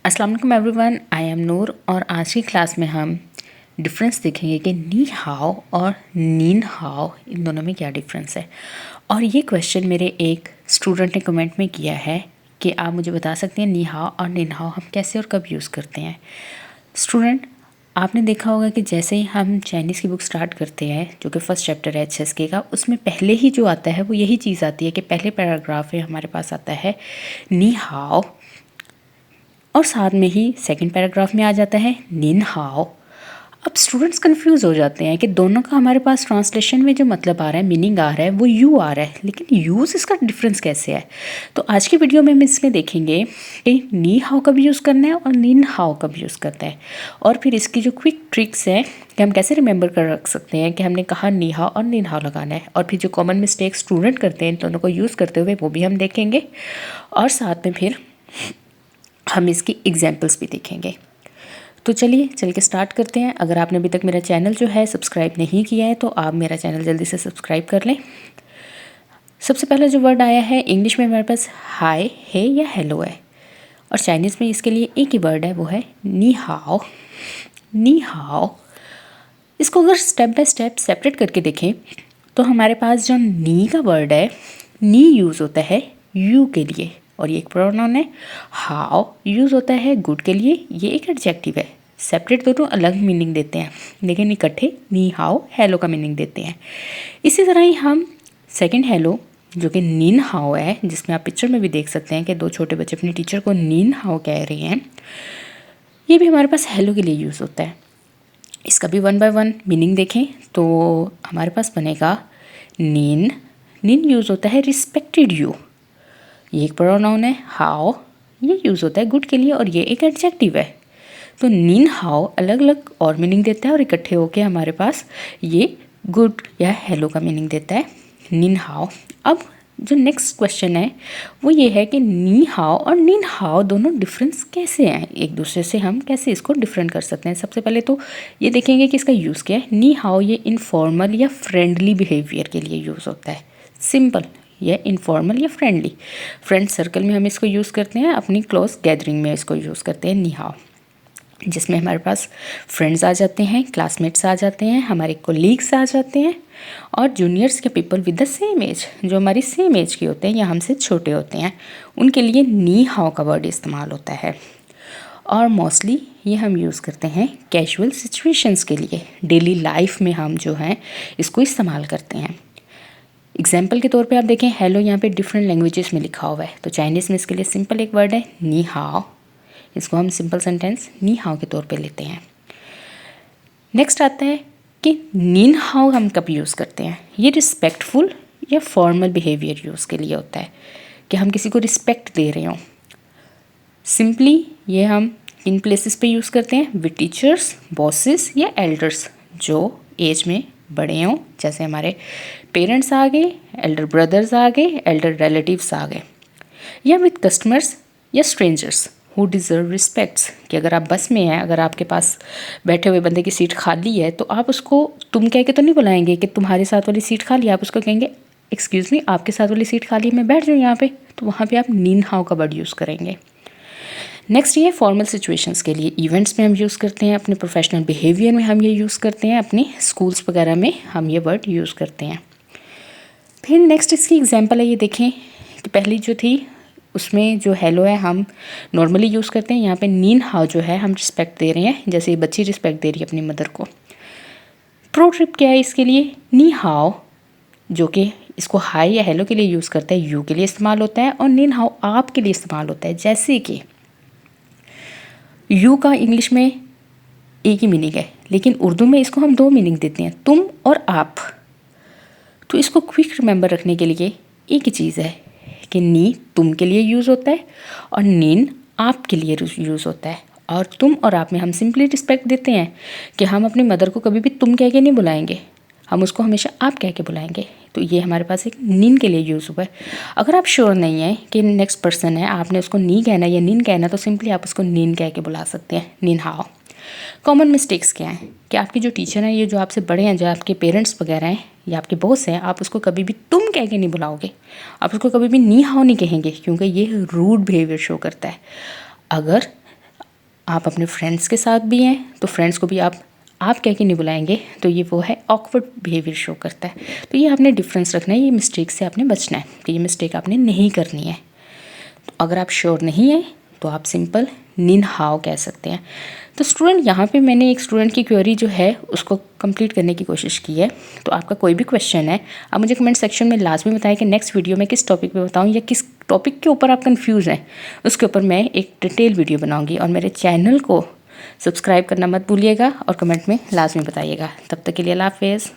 अस्सलाम वालेकुम everyone, I am नूर और आज की क्लास में हम डिफरेंस देखेंगे कि नी हाओ और नीन हाओ इन दोनों में क्या डिफरेंस है। और ये क्वेश्चन मेरे एक स्टूडेंट ने कमेंट में किया है कि आप मुझे बता सकते हैं नी हाओ और नीन हाओ हम कैसे और कब यूज़ करते हैं। स्टूडेंट, आपने देखा होगा कि जैसे ही हम चाइनीज़ की बुक स्टार्ट करते हैं, जो कि फर्स्ट चैप्टर है HSK का, उसमें पहले ही जो आता है वो यही चीज़ आती है कि पहले पैराग्राफ में हमारे पास आता है नी हाओ और साथ में ही सेकंड पैराग्राफ में आ जाता है नीन हाओ। अब स्टूडेंट्स कंफ्यूज हो जाते हैं कि दोनों का हमारे पास ट्रांसलेशन में जो मतलब आ रहा है, मीनिंग आ रहा है, वो यू आ रहा है, लेकिन यूज़ इसका डिफरेंस कैसे है। तो आज की वीडियो में हम इसमें देखेंगे कि नी हाओ कब यूज़ करना है और नीन हाओ कब यूज़ करना है, और फिर इसकी जो क्विक ट्रिक्स हैं कि हम कैसे रिमेंबर कर रख सकते हैं कि हमने कहा नी हाओ और नीन हाओ लगाना है, और फिर जो कॉमन मिस्टेक स्टूडेंट करते हैं इन दोनों को यूज़ करते हुए वो भी हम देखेंगे, और साथ में फिर हम इसकी एग्जाम्पल्स भी देखेंगे। तो चलिए चल के स्टार्ट करते हैं। अगर आपने अभी तक मेरा चैनल जो है सब्सक्राइब नहीं किया है तो आप मेरा चैनल जल्दी से सब्सक्राइब कर लें। सबसे पहला जो वर्ड आया है इंग्लिश में हमारे पास हाय है या हेलो है, और चाइनीज़ में इसके लिए एक ही वर्ड है, वो है नी हाओ। नी हाओ, इसको अगर स्टेप बाय स्टेप सेपरेट करके देखें तो हमारे पास जो नी का वर्ड है, नी यूज़ होता है यू के लिए, और ये एक प्रोनाउन है। हाउ यूज़ होता है गुड के लिए, ये एक एडजेक्टिव है। सेपरेट दोनों अलग मीनिंग देते हैं, लेकिन इकट्ठे नी हाउ हेलो का मीनिंग देते हैं। इसी तरह ही हम सेकंड हेलो, जो कि नीन हाओ है, जिसमें आप पिक्चर में भी देख सकते हैं कि दो छोटे बच्चे अपने टीचर को नीन हाओ कह रहे हैं, ये भी हमारे पास हेलो के लिए यूज़ होता है। इसका भी वन बाय वन मीनिंग देखें तो हमारे पास बनेगा नीन। नीन यूज़ होता है रिस्पेक्टेड यू, ये एक प्रोनाउन है। हाओ ये यूज़ होता है गुड के लिए, और ये एक एडजेक्टिव है। तो नीन हाओ अलग अलग और मीनिंग देता है, और इकट्ठे होके हमारे पास ये गुड या हेलो का मीनिंग देता है, नीन हाओ। अब जो नेक्स्ट क्वेश्चन है वो ये है कि नी हाओ और नीन हाओ दोनों डिफरेंस कैसे हैं, एक दूसरे से हम कैसे इसको डिफरेंट कर सकते हैं। सबसे पहले तो ये देखेंगे कि इसका यूज़ क्या है। नी हाओ ये इनफॉर्मल या फ्रेंडली बिहेवियर के लिए यूज़ होता है। सिंपल, ये इनफॉर्मल या फ्रेंडली, फ्रेंड सर्कल में हम इसको यूज़ करते हैं, अपनी क्लोज गैदरिंग में इसको यूज़ करते हैं नी हाओ, जिसमें हमारे पास फ्रेंड्स आ जाते हैं, क्लासमेट्स आ जाते हैं, हमारे कोलीग्स आ जाते हैं, और जूनियर्स के people with the same age, जो हमारी सेम एज के होते हैं या हमसे छोटे होते हैं, उनके लिए नी हाओ का वर्ड इस्तेमाल होता है। और मोस्टली ये हम यूज़ करते हैं कैजुअल सिचुएशंस के लिए, डेली लाइफ में हम जो हैं इसको इस्तेमाल करते हैं। एग्जाम्पल के तौर पे आप देखें, हेलो यहाँ पे डिफरेंट लैंग्वेजेस में लिखा हुआ है, तो चाइनीज़ में इसके लिए सिंपल एक वर्ड है नी हाओ, इसको हम सिंपल सेंटेंस नी हाओ के तौर पे लेते हैं। नेक्स्ट आता है कि नीन हाओ हम कब यूज़ करते हैं। ये रिस्पेक्टफुल या फॉर्मल बिहेवियर यूज़ के लिए होता है, कि हम किसी को रिस्पेक्ट दे रहे हों। सिंपली ये हम इन प्लेसेस पे यूज़ करते हैं, विद टीचर्स, बॉसेस या एल्डर्स, जो एज में बड़े हों, जैसे हमारे पेरेंट्स आ गए, एल्डर ब्रदर्स आ गए, एल्डर रिलेटिव्स आ गए, या विद कस्टमर्स या स्ट्रेंजर्स हु डिज़र्व रिस्पेक्ट्स, कि अगर आप बस में हैं, अगर आपके पास बैठे हुए बंदे की सीट खाली है तो आप उसको तुम कह के तो नहीं बुलाएंगे कि तुम्हारे साथ वाली सीट खाली है, आप उसको कहेंगे एक्सक्यूज़ मी आपके साथ वाली सीट खाली है, मैं बैठ जाऊँ यहाँ पे, तो वहाँ पे आप नीन हाओ का वर्ड यूज़ करेंगे। नेक्स्ट ये फॉर्मल सिचुएशंस के लिए, इवेंट्स में हम यूज़ करते हैं, अपने प्रोफेशनल बिहेवियर में हम ये यूज़ करते हैं, अपने स्कूल्स वगैरह में हम ये वर्ड यूज़ करते हैं। फिर नेक्स्ट इसकी एग्जांपल है, ये देखें कि पहली जो थी उसमें जो हेलो है हम नॉर्मली यूज़ करते हैं, यहाँ पे नीन हाओ जो है हम रिस्पेक्ट दे रहे हैं, जैसे ये बच्ची रिस्पेक्ट दे रही है अपनी मदर को। प्रो ट्रिप क्या है इसके लिए, नी हाओ जो कि इसको हाई या हेलो के लिए यूज़ करता है, यू के लिए इस्तेमाल होता है, और नीन हाओ आप के लिए इस्तेमाल होता है। जैसे कि यू का इंग्लिश में एक ही मीनिंग है, लेकिन उर्दू में इसको हम दो मीनिंग देते हैं, तुम और आप। तो इसको क्विक रिमेंबर रखने के लिए एक ही चीज़ है कि नी तुम के लिए यूज़ होता है और नीन आप के लिए यूज़ होता है, और तुम और आप में हम सिंपली रिस्पेक्ट देते हैं कि हम अपनी मदर को कभी भी तुम कह के नहीं बुलाएंगे, हम उसको हमेशा आप कह के बुलाएंगे। तो ये हमारे पास एक नीन के लिए यूज़ हुआ है। अगर आप श्योर नहीं है कि नेक्स्ट पर्सन है, आपने उसको नी कहना है या नीन कहना है, तो सिंपली आप उसको नीन कह के बुला सकते हैं, नीन हाओ। कॉमन मिस्टेक्स क्या हैं कि आपकी जो टीचर हैं, ये जो आपसे बड़े हैं, जो आपके पेरेंट्स वगैरह हैं या आपके बॉस हैं, आप उसको कभी भी तुम कह के नहीं बुलाओगे, आप उसको कभी भी नी हाओ नहीं कहेंगे, क्योंकि ये रूड बिहेवियर शो करता है। अगर आप अपने फ्रेंड्स के साथ भी हैं तो फ्रेंड्स को भी आप कह के नहीं बुलाएंगे, तो ये वो है ऑकवर्ड बिहेवियर शो करता है। तो ये आपने डिफरेंस रखना है, ये मिस्टेक से आपने बचना है कि ये मिस्टेक आपने नहीं करनी है। तो अगर आप श्योर नहीं हैं तो आप सिंपल निन हाओ कह सकते हैं। तो स्टूडेंट यहाँ पे मैंने एक स्टूडेंट की क्वेरी जो है उसको कंप्लीट करने की कोशिश की है। तो आपका कोई भी क्वेश्चन है आप मुझे कमेंट सेक्शन में लाजमी बताएं कि नेक्स्ट वीडियो में किस टॉपिक पे बताऊँ या किस टॉपिक के ऊपर आप कंफ्यूज हैं, उसके ऊपर मैं एक डिटेल वीडियो बनाऊँगी। और मेरे चैनल को सब्सक्राइब करना मत भूलिएगा और कमेंट में लाजमी बताइएगा। तब तक के लिए अल्लाह हाफ़िज़।